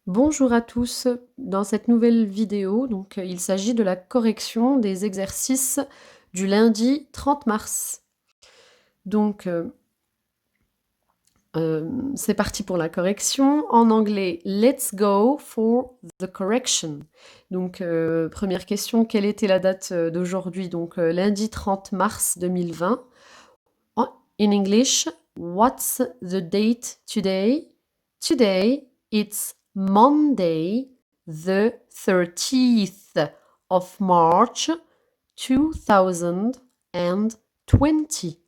Bonjour à tous. Dans cette nouvelle vidéo, il s'agit de la correction des exercices du lundi 30 mars. Donc, c'est parti pour la correction. En anglais, let's go for the correction. Donc, première question, quelle était la date d'aujourd'hui? Donc, lundi 30 mars 2020. In English, what's the date today? Today, it's Monday, the 30th of March, 2020.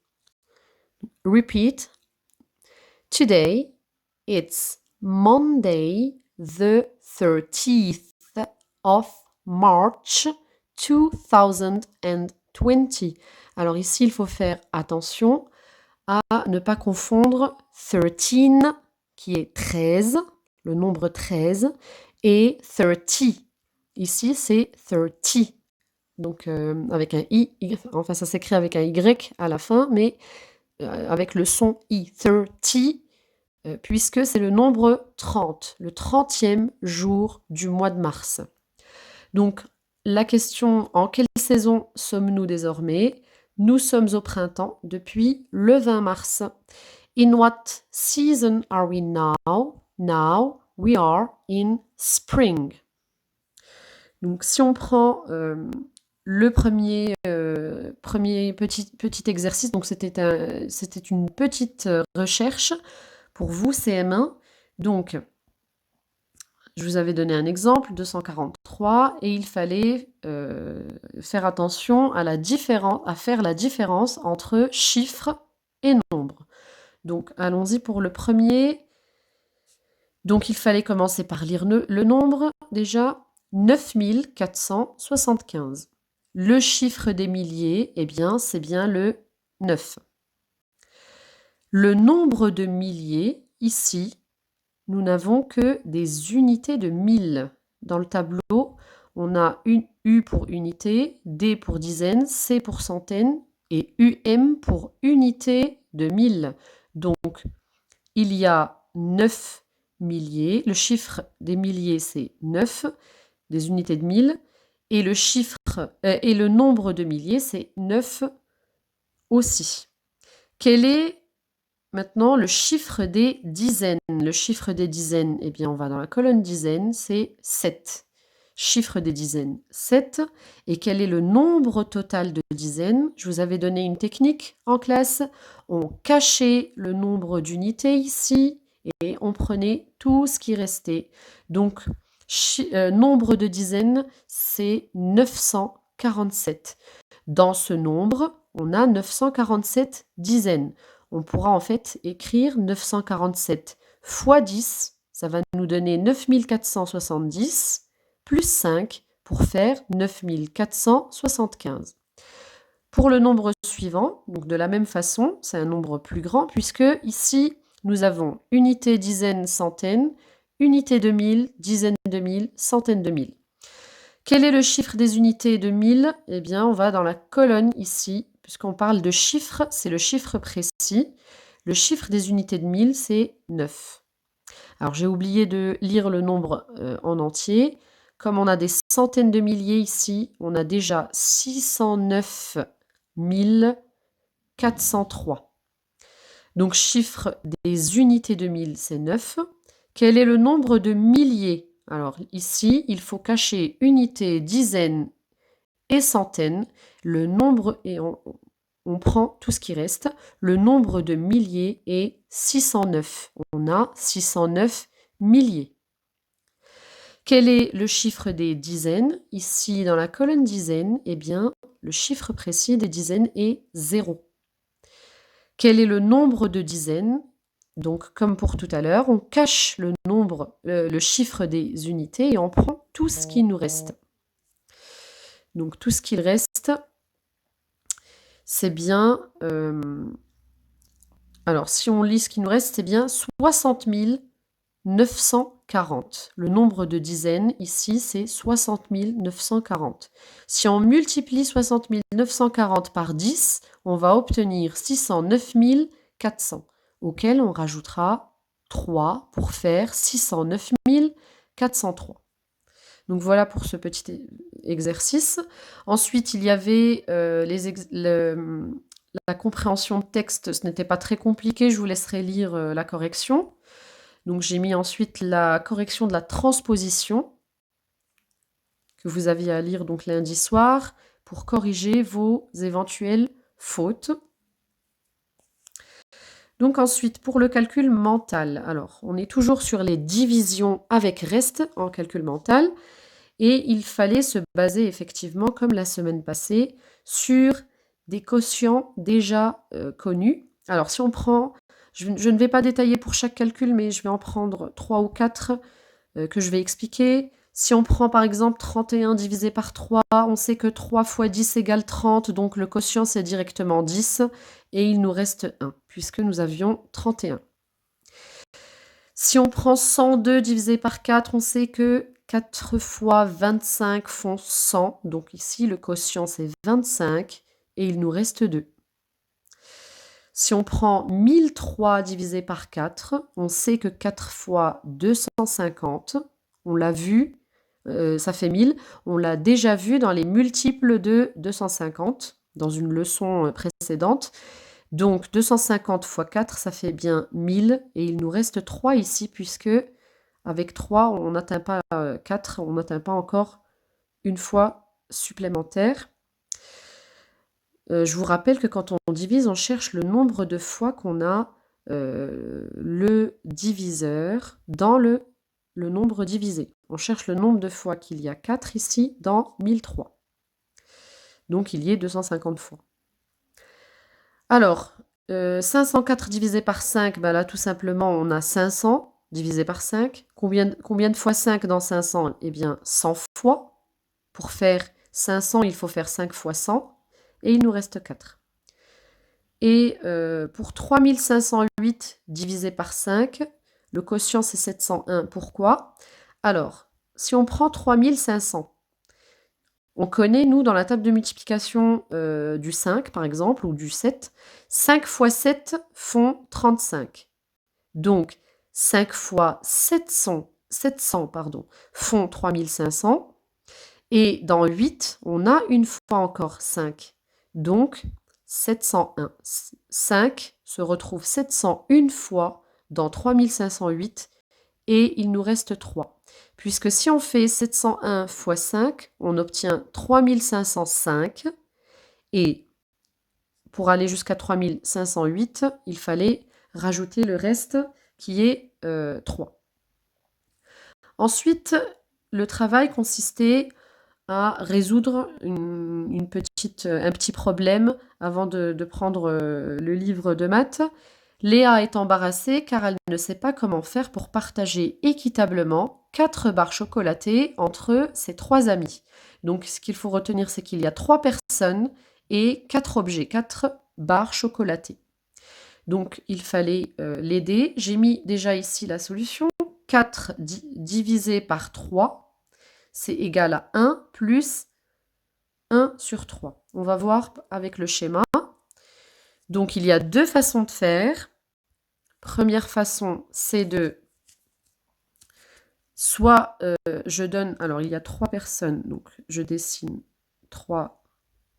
Repeat. Today, it's Monday, the 30th of March, 2020. Alors ici, il faut faire attention à ne pas confondre 13, qui est 13, le nombre 13, et 30. Ici, c'est 30. Donc, avec un I, enfin, ça s'écrit avec un Y à la fin, mais avec le son I, 30, puisque c'est le nombre 30, le 30e jour du mois de mars. Donc, la question, en quelle saison sommes-nous désormais? Nous sommes au printemps depuis le 20 mars. In what season are we now? Now we are in spring. Donc, si on prend le premier petit exercice, donc c'était une petite recherche pour vous, CM1. Donc, je vous avais donné un exemple, 243, et il fallait faire attention à faire la différence entre chiffres et nombres. Donc, allons-y pour le premier. Donc, il fallait commencer par lire le nombre, déjà, 9475. Le chiffre des milliers, eh bien, c'est bien le 9. Le nombre de milliers, ici, nous n'avons que des unités de 1000. Dans le tableau, on a une U pour unité, D pour dizaine, C pour centaine et UM pour unité de 1000. Donc, il y a 9 milliers. Le chiffre des milliers, c'est 9, des unités de 1000. Et le nombre de milliers, c'est 9 aussi. Quel est maintenant le chiffre des dizaines? Le chiffre des dizaines, eh bien, on va dans la colonne dizaines, c'est 7. Chiffre des dizaines, 7. Et quel est le nombre total de dizaines? Je vous avais donné une technique en classe. On cachait le nombre d'unités ici et on prenait tout ce qui restait. Donc, nombre de dizaines, c'est 947. Dans ce nombre, on a 947 dizaines. On pourra en fait écrire 947 fois 10, ça va nous donner 9470, plus 5 pour faire 9475. Pour le nombre suivant, donc de la même façon, c'est un nombre plus grand, puisque ici, nous avons unité, dizaine, centaine, unité de 1000, dizaine de 1000, centaine de 1000. Quel est le chiffre des unités de 1000? Eh bien, on va dans la colonne ici, puisqu'on parle de chiffres, c'est le chiffre précis. Le chiffre des unités de 1000, c'est 9. Alors, j'ai oublié de lire le nombre en entier. Comme on a des centaines de milliers ici, on a déjà 609 403. Donc, chiffre des unités de 1000, c'est 9. Quel est le nombre de milliers? Alors ici, il faut cacher unité, dizaine et centaine. Le nombre, et on prend tout ce qui reste. Le nombre de milliers est 609. On a 609 milliers. Quel est le chiffre des dizaines? Ici, dans la colonne dizaines, eh bien, le chiffre précis des dizaines est 0. Quel est le nombre de dizaines? Donc, comme pour tout à l'heure, on cache le chiffre des unités et on prend tout ce qui nous reste. Donc, tout ce qu'il reste, c'est bien... alors, si on lit ce qui nous reste, c'est bien 60 940. Le nombre de dizaines, ici, c'est 60 940. Si on multiplie 60 940 par 10, on va obtenir 609 400, auquel on rajoutera 3 pour faire 609 403. Donc voilà pour ce petit exercice. Ensuite, il y avait la compréhension de texte. Ce n'était pas très compliqué, je vous laisserai lire la correction. Donc j'ai mis ensuite la correction de la transposition que vous aviez à lire donc lundi soir pour corriger vos éventuelles fautes. Donc ensuite, pour le calcul mental, alors on est toujours sur les divisions avec reste en calcul mental et il fallait se baser effectivement, comme la semaine passée, sur des quotients déjà connus. Alors si on prend, je ne vais pas détailler pour chaque calcul, mais je vais en prendre 3 ou 4 que je vais expliquer. Si on prend par exemple 31 divisé par 3, on sait que 3 fois 10 égale 30, donc le quotient c'est directement 10, et il nous reste 1, puisque nous avions 31. Si on prend 102 divisé par 4, on sait que 4 fois 25 font 100, donc ici le quotient c'est 25, et il nous reste 2. Si on prend 1003 divisé par 4, on sait que 4 fois 250, on l'a vu, ça fait 1000, on l'a déjà vu dans les multiples de 250, dans une leçon précédente. Donc 250 fois 4, ça fait bien 1000, et il nous reste 3 ici, puisque avec 3, on n'atteint pas 4, on n'atteint pas encore une fois supplémentaire. Je vous rappelle que quand on divise, on cherche le nombre de fois qu'on a le diviseur dans le nombre divisé. On cherche le nombre de fois qu'il y a 4 ici dans 1003. Donc il y ait 250 fois. Alors, 504 divisé par 5, ben là tout simplement on a 500 divisé par 5. Combien de fois 5 dans 500? Eh bien 100 fois. Pour faire 500, il faut faire 5 fois 100. Et il nous reste 4. Et pour 3508 divisé par 5, le quotient c'est 701. Pourquoi? Alors, si on prend 3500, on connaît, nous, dans la table de multiplication du 5, par exemple, ou du 7, 5 fois 7 font 35. Donc, 5 fois 700 font 3500. Et dans 8, on a une fois encore 5. Donc, 701. 5 se retrouve 701 fois dans 3508 et il nous reste 3. Puisque si on fait 701 fois 5, on obtient 3505 et pour aller jusqu'à 3508, il fallait rajouter le reste qui est 3. Ensuite, le travail consistait à résoudre un petit problème avant de prendre le livre de maths. Léa est embarrassée car elle ne sait pas comment faire pour partager équitablement 4 barres chocolatées entre ses 3 amis. Donc ce qu'il faut retenir, c'est qu'il y a 3 personnes et 4 objets, 4 barres chocolatées. Donc il fallait l'aider. J'ai mis déjà ici la solution. 4 divisé par 3, c'est égal à 1 plus 1 sur 3. On va voir avec le schéma. Donc il y a 2 façons de faire. Première façon, c'est de soit je donne, alors il y a 3 personnes, donc je dessine 3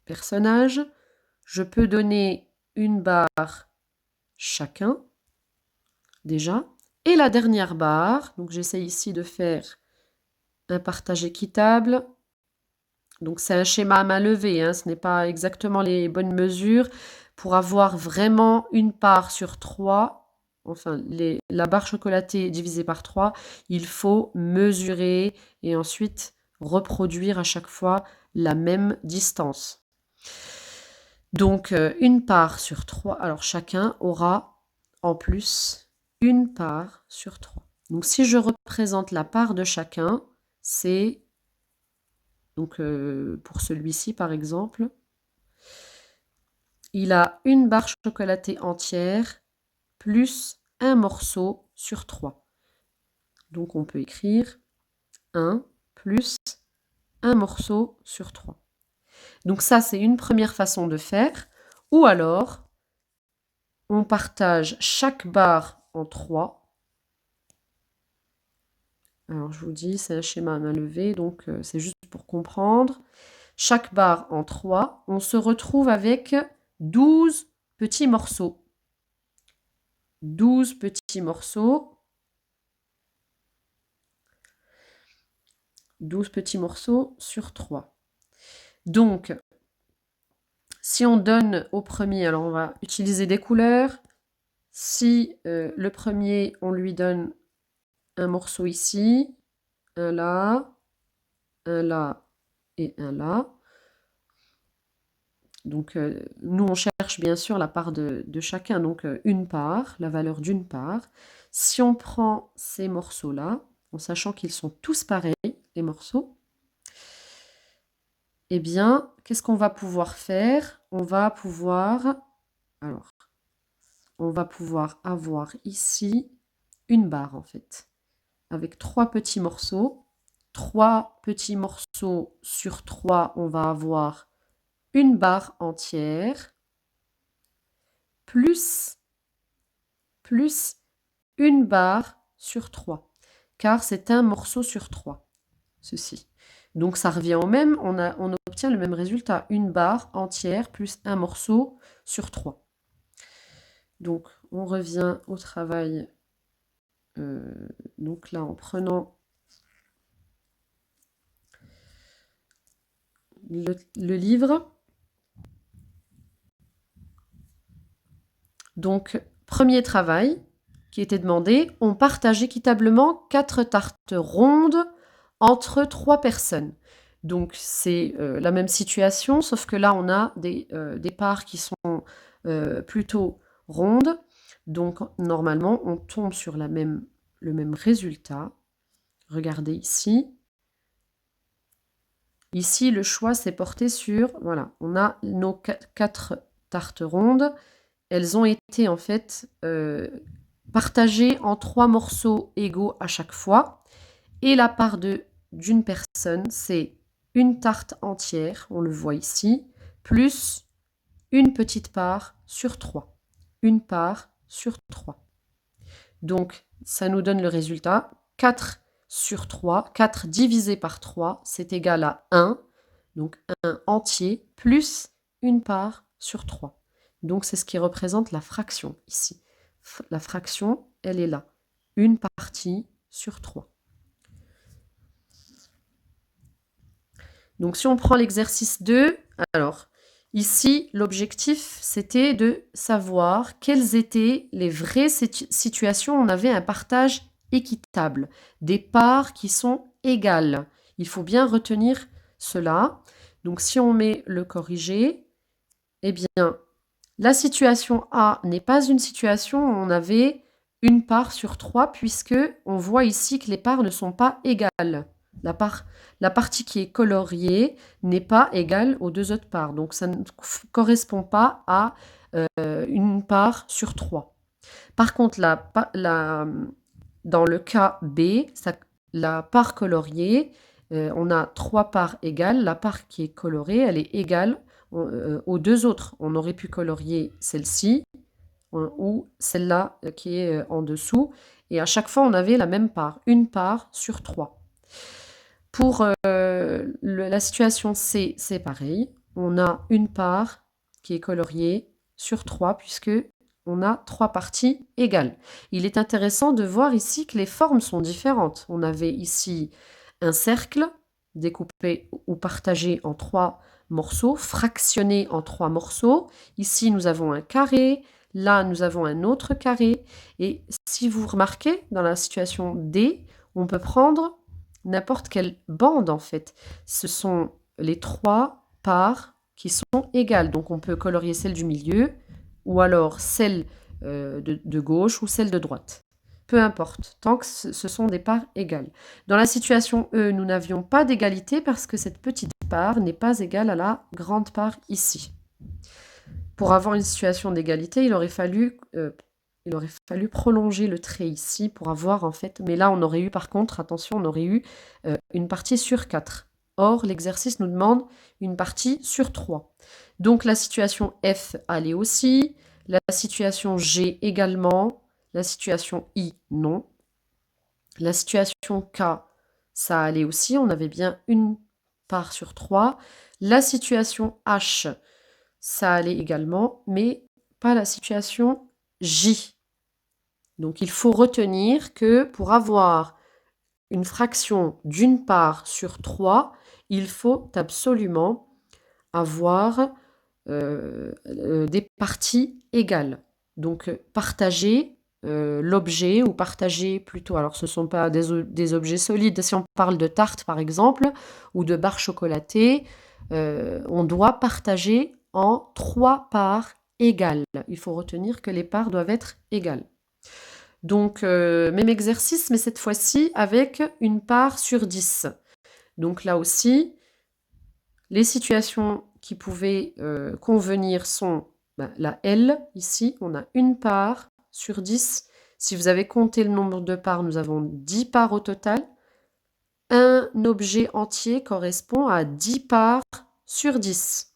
personnages. Je peux donner une barre chacun, déjà. Et la dernière barre, donc j'essaie ici de faire un partage équitable. Donc c'est un schéma à main levée, hein, ce n'est pas exactement les bonnes mesures. Pour avoir vraiment une part sur 3, enfin la barre chocolatée divisée par 3, il faut mesurer et ensuite reproduire à chaque fois la même distance. Donc une part sur 3, alors chacun aura en plus une part sur 3. Donc si je représente la part de chacun, c'est, donc pour celui-ci par exemple, il a une barre chocolatée entière plus un morceau sur 3. Donc on peut écrire 1 plus un morceau sur 3. Donc ça, c'est une première façon de faire. Ou alors, on partage chaque barre en 3. Alors, je vous dis, c'est un schéma à main levée, donc c'est juste pour comprendre. Chaque barre en 3, on se retrouve avec 12 petits morceaux. 12 petits morceaux. 12 petits morceaux sur 3. Donc, si on donne au premier, alors on va utiliser des couleurs. Si le premier, on lui donne un morceau ici, un là et un là. Donc, nous, on cherche bien sûr la part de chacun, donc une part, la valeur d'une part. Si on prend ces morceaux-là, en sachant qu'ils sont tous pareils, les morceaux, eh bien, qu'est-ce qu'on va pouvoir faire? On va pouvoir avoir ici une barre, en fait, avec 3 petits morceaux. 3 petits morceaux sur 3, on va avoir une barre entière, plus une barre sur 3, car c'est un morceau sur 3, ceci. Donc ça revient au même, on obtient le même résultat, une barre entière plus un morceau sur 3. Donc on revient au travail, donc là en prenant le livre. Donc, premier travail qui était demandé, on partage équitablement 4 tartes rondes entre 3 personnes. Donc, c'est la même situation, sauf que là, on a des parts qui sont plutôt rondes. Donc, normalement, on tombe sur le même résultat. Regardez ici. Ici, le choix s'est porté sur, voilà, on a nos 4 tartes rondes. Elles ont été en fait partagées en 3 morceaux égaux à chaque fois. Et la part d'une personne, c'est une tarte entière, on le voit ici, plus une petite part sur 3. Une part sur 3. Donc, ça nous donne le résultat. 4 sur 3, 4 divisé par 3, c'est égal à 1. Donc, 1 entier plus une part sur 3. Donc, c'est ce qui représente la fraction ici. La fraction, elle est là. Une partie sur 3. Donc, si on prend l'exercice 2, alors, ici, l'objectif, c'était de savoir quelles étaient les vraies situations où on avait un partage équitable, des parts qui sont égales. Il faut bien retenir cela. Donc, si on met le corrigé, eh bien, la situation A n'est pas une situation où on avait une part sur 3, puisque on voit ici que les parts ne sont pas égales. La partie qui est coloriée n'est pas égale aux deux autres parts. Donc, ça ne correspond pas à une part sur 3. Par contre, dans le cas B, la part coloriée, on a 3 parts égales. La part qui est colorée, elle est égale aux deux autres. On aurait pu colorier celle-ci ou celle-là qui est en dessous. Et à chaque fois, on avait la même part, une part sur 3. Pour la situation C, c'est pareil. On a une part qui est coloriée sur 3 puisque on a 3 parties égales. Il est intéressant de voir ici que les formes sont différentes. On avait ici un cercle découpé ou partagé en 3 morceaux, fractionné en 3 morceaux. Ici, nous avons un carré. Là, nous avons un autre carré. Et si vous remarquez, dans la situation D, on peut prendre n'importe quelle bande, en fait. Ce sont les 3 parts qui sont égales. Donc, on peut colorier celle du milieu, ou alors celle de gauche ou celle de droite. Peu importe, tant que ce sont des parts égales. Dans la situation E, nous n'avions pas d'égalité parce que cette petite part n'est pas égale à la grande part ici. Pour avoir une situation d'égalité, il aurait fallu prolonger le trait ici pour avoir en fait... Mais là, on aurait eu par contre, attention, on aurait eu une partie sur 4. Or, l'exercice nous demande une partie sur 3. Donc, la situation F allait aussi, la situation G également, la situation I non. La situation K, ça allait aussi, on avait bien une part sur 3. La situation H, ça allait également, mais pas la situation J. Donc il faut retenir que pour avoir une fraction d'une part sur 3, il faut absolument avoir des parties égales. Donc partager l'objet ou partager plutôt, alors ce ne sont pas des objets solides, si on parle de tarte par exemple ou de barres chocolatées, on doit partager en 3 parts égales. Il faut retenir que les parts doivent être égales. Donc même exercice, mais cette fois-ci avec une part sur 10. Donc là aussi, les situations qui pouvaient convenir sont la L, ici, on a une part sur 10. Si vous avez compté le nombre de parts, nous avons 10 parts au total. Un objet entier correspond à 10 parts sur 10.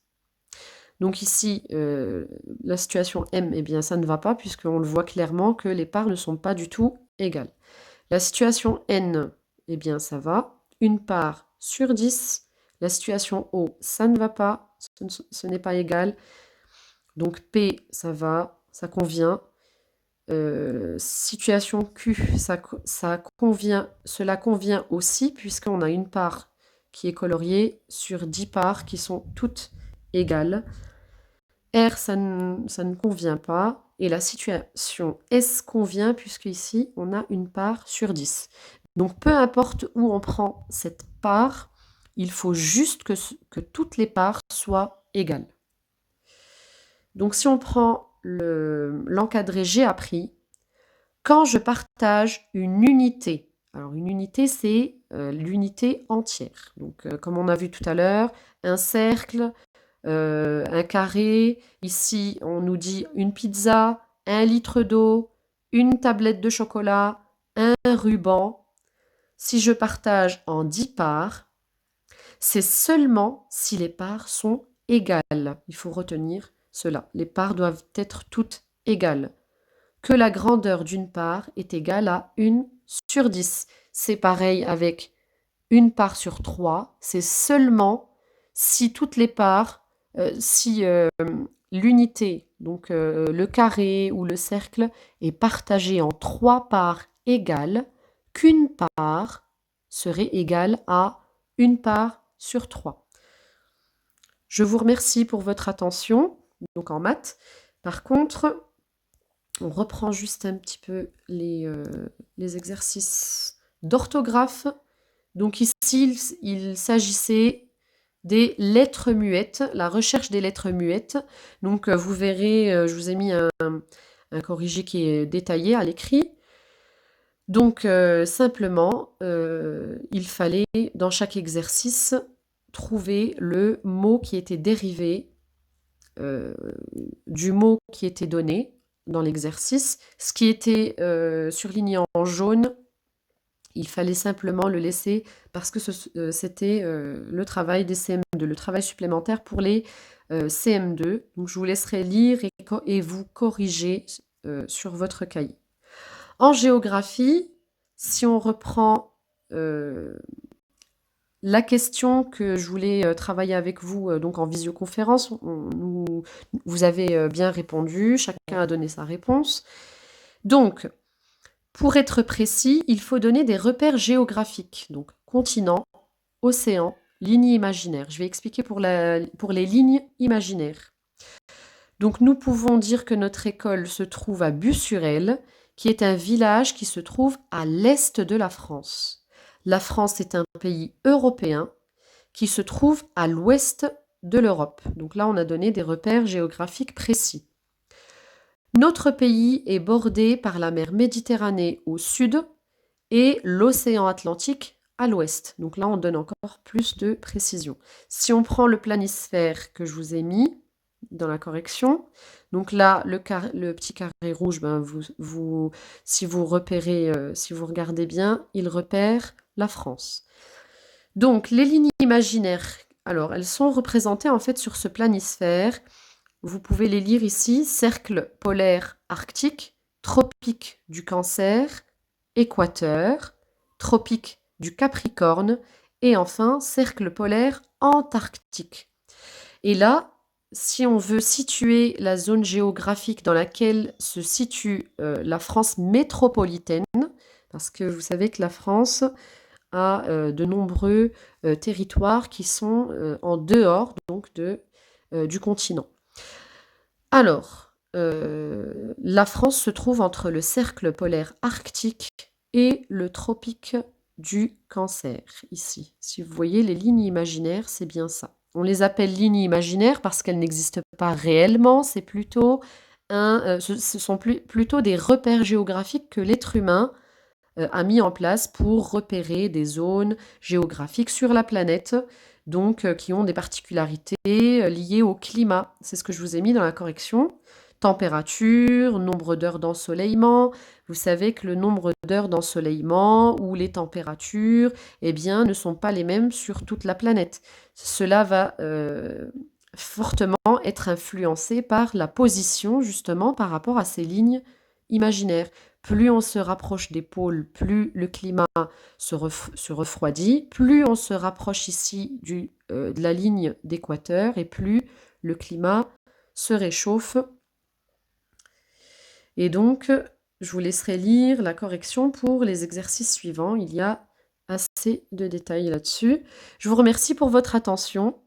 Donc ici, la situation M, eh bien, ça ne va pas, puisqu'on le voit clairement que les parts ne sont pas du tout égales. La situation N, eh bien, ça va. Une part sur 10. La situation O, ça ne va pas, ce n'est pas égal. Donc P, ça va, ça convient. Situation Q, ça convient, cela convient aussi, puisqu'on a une part qui est coloriée sur 10 parts qui sont toutes égales. R, ça ne convient pas. Et la situation S convient, puisque ici, on a une part sur 10. Donc, peu importe où on prend cette part, il faut juste que toutes les parts soient égales. Donc, si on prend l'encadré j'ai appris, quand je partage une unité, alors une unité, c'est l'unité entière. Donc, comme on a vu tout à l'heure, un cercle, un carré. Ici, on nous dit une pizza, 1 litre d'eau, une tablette de chocolat, un ruban. Si je partage en 10 parts, c'est seulement si les parts sont égales. Il faut retenir cela. Les parts doivent être toutes égales. Que la grandeur d'une part est égale à 1 sur 10. C'est pareil avec une part sur 3. C'est seulement si toutes les parts, si l'unité, donc le carré ou le cercle, est partagé en 3 parts égales, qu'une part serait égale à une part sur 3. Je vous remercie pour votre attention, donc en maths. Par contre, on reprend juste un petit peu les exercices d'orthographe. Donc ici, il s'agissait des lettres muettes, la recherche des lettres muettes. Donc vous verrez, je vous ai mis un corrigé qui est détaillé à l'écrit. Donc simplement, il fallait dans chaque exercice trouver le mot qui était dérivé du mot qui était donné dans l'exercice. Ce qui était surligné en jaune, il fallait simplement le laisser parce que c'était le travail des CM2, le travail supplémentaire pour les CM2. Donc je vous laisserai lire et vous corriger sur votre cahier. En géographie, si on reprend la question que je voulais travailler avec vous donc en visioconférence, vous avez bien répondu, chacun a donné sa réponse. Donc, pour être précis, il faut donner des repères géographiques, donc continent, océan, ligne imaginaire. Je vais expliquer pour les lignes imaginaires. Donc nous pouvons dire que notre école se trouve à Bussures, qui est un village qui se trouve à l'est de la France. La France est un pays européen qui se trouve à l'ouest de l'Europe. Donc là, on a donné des repères géographiques précis. Notre pays est bordé par la mer Méditerranée au sud et l'océan Atlantique à l'ouest. Donc là, on donne encore plus de précision. Si on prend le planisphère que je vous ai mis dans la correction, donc là, le petit carré rouge, si vous repérez, si vous regardez bien, il repère la France. Donc, les lignes imaginaires, alors, elles sont représentées en fait sur ce planisphère. Vous pouvez les lire ici, cercle polaire arctique, tropique du Cancer, équateur, tropique du Capricorne et enfin cercle polaire antarctique. Et là, si on veut situer la zone géographique dans laquelle se situe la France métropolitaine, parce que vous savez que la France a de nombreux territoires qui sont en dehors donc du continent. Alors, la France se trouve entre le cercle polaire arctique et le tropique du Cancer, ici. Si vous voyez les lignes imaginaires, c'est bien ça. On les appelle lignes imaginaires parce qu'elles n'existent pas réellement, c'est plutôt ce sont plutôt des repères géographiques que l'être humain a mis en place pour repérer des zones géographiques sur la planète, donc qui ont des particularités liées au climat. C'est ce que je vous ai mis dans la correction. Température, nombre d'heures d'ensoleillement. Vous savez que le nombre d'heures d'ensoleillement ou les températures, eh bien, ne sont pas les mêmes sur toute la planète. Cela va fortement être influencé par la position, justement, par rapport à ces lignes imaginaires. Plus on se rapproche des pôles, plus le climat se refroidit, plus on se rapproche ici de la ligne d'équateur et plus le climat se réchauffe. Et donc, je vous laisserai lire la correction pour les exercices suivants. Il y a assez de détails là-dessus. Je vous remercie pour votre attention.